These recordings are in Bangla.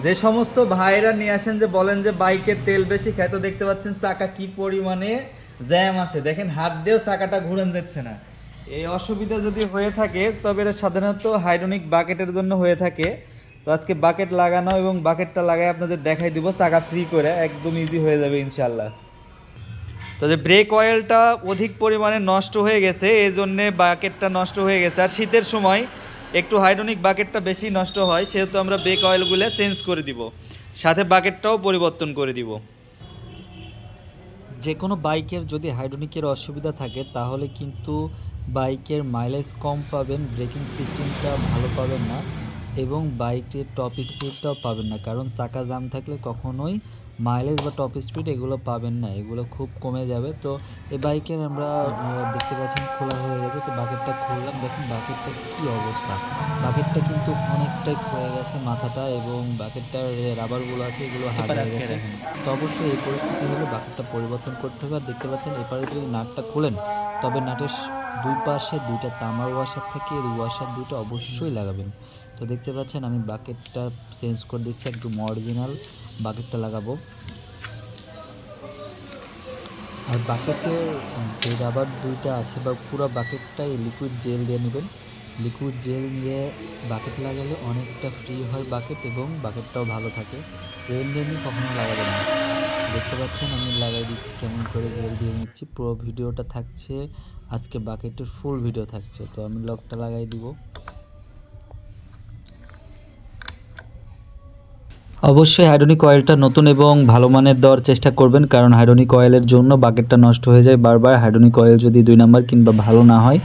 যে সমস্ত ভাইরা নিয়ে আসেন যে বলেন যে বাইকের তেল বেশি খায়, তো দেখতে পাচ্ছেন চাকা কি পরিমাণে জ্যাম আছে, দেখেন হাত দিয়েও চাকাটা ঘুরান যাচ্ছে না। এই অসুবিধা যদি হয়ে থাকে তবে এটা সাধারণত হাইড্রোলিক বাকেটের জন্য হয়ে থাকে। তো আজকে বাকেট লাগানো এবং বাকেটটা লাগাই আপনাদের দেখাই দিব চাকা ফ্রি করে, একদম ইজি হয়ে যাবে ইনশাল্লাহ। তো যে ব্রেক অয়েলটা অধিক পরিমাণে নষ্ট হয়ে গেছে, এই জন্যে বাকেটটা নষ্ট হয়ে গেছে। আর শীতের সময় একটু হাইড্রোলিক বাকেটটা বেশি নষ্ট হয়, সেহেতু আমরা ব্রেক অয়েলগুলো চেঞ্জ করে দিব, সাথে বাকেটটাও পরিবর্তন করে দিব। যে কোনো বাইকের যদি হাইড্রোলিকের অসুবিধা থাকে তাহলে কিন্তু বাইকের মাইলেজ কম পাবেন, ব্রেকিং সিস্টেমটা ভালো পাবেন না এবং বাইকের টপ স্পিডটাও পাবেন না, কারণ চাকা জাম থাকলে কখনোই মাইলেজ বা টপ স্পিড এগুলো পাবেন না, এগুলো খুব কমে যাবে। তো এই বাইকের আমরা দেখতে পাচ্ছেন খোলা হয়ে গেছে, তো বাকেটটা খুললাম, দেখুন বাকেটটার কী অবস্থা। বাকেটটা কিন্তু অনেকটাই ক্ষয়ে গেছে মাথাটা, এবং বাকেটটার রাবারগুলো আছে এগুলো হার্ড হয়ে গেছে। তো অবশ্যই এই পরিস্থিতি হলে বাকেটটা পরিবর্তন করতে হবে। আর দেখতে পাচ্ছেন এপারে যদি নাটটা খোলেন তবে নাটের দুই পাশে দুইটা তামার ওয়াশার থাকে, এই ওয়াশার দুটো অবশ্যই লাগাবেন। তো দেখতে পাচ্ছেন আমি বাকেটটা চেঞ্জ করে দিচ্ছি, একদম অরিজিনাল বাকেটটা লাগাবো। আর বাকেটের যে রাবার দুইটা আছে বা পুরো বাকেটটাই লিকুইড জেল দিয়ে নেবেন। লিকুইড জেল নিয়ে বাকেট লাগালে অনেকটা ফ্রি হয় বাকেট, এবং বাকেটটাও ভালো থাকে। এমনি এমনি কখনো লাগাবেন না। দেখতে পাচ্ছেন আমি লাগাই দিচ্ছি কেমন করে জেল দিয়ে নিচ্ছি। পুরো ভিডিওটা থাকছে, আজকে বাকেটের ফুল ভিডিও থাকছে। তো আমি লকটা লাগাই দিব। অবশ্যই হাইড্রোলিক অয়েলটা নতুন এবং ভালো মানের দেওয়ার চেষ্টা করবেন, কারণ হাইড্রোলিক অয়েলের জন্য বাকেটটা নষ্ট হয়ে যায় বারবার। হাইড্রোলিক অয়েল যদি 2 নাম্বার কিংবা ভালো না হয়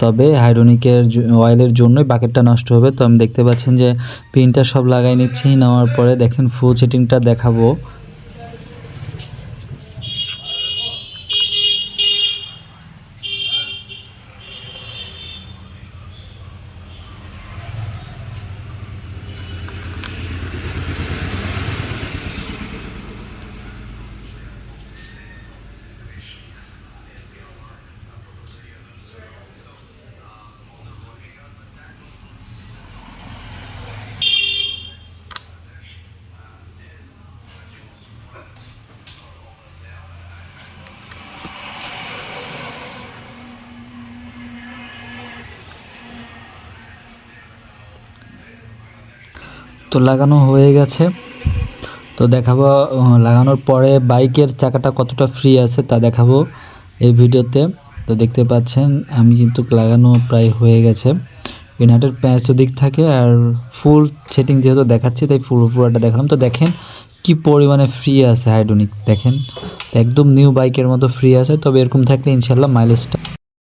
তবে হাইড্রোলিকের অয়েলের জন্যই বাকেটটা নষ্ট হবে। তো আমি দেখতে পাচ্ছেন যে পিনটা সব লাগাই নিচ্ছি, নেওয়ার পরে দেখেন ফুল সেটিংটা দেখাবো। তো লাগানো হয়ে গেছে, তো দেখাবো লাগানোর পরে বাইকের চাকাটা কতটা ফ্রি আছে তা দেখাবো এই ভিডিওতে। তো দেখতে পাচ্ছেন আমি কিন্তু লাগানো প্রায় হয়ে গেছে। এই নাটের প্যাঁচ ওদিক থাকে, আর ফুল সেটিং যেহেতু দেখাচ্ছি তাই পুরোটা দেখালাম। তো দেখেন কি পরিমাণে ফ্রি আছে হাইড্রোলিক, দেখেন একদম নিউ বাইকের মতো ফ্রি আছে। তবে এরকম থাকলে ইনশাল্লাহ মাইলেজটা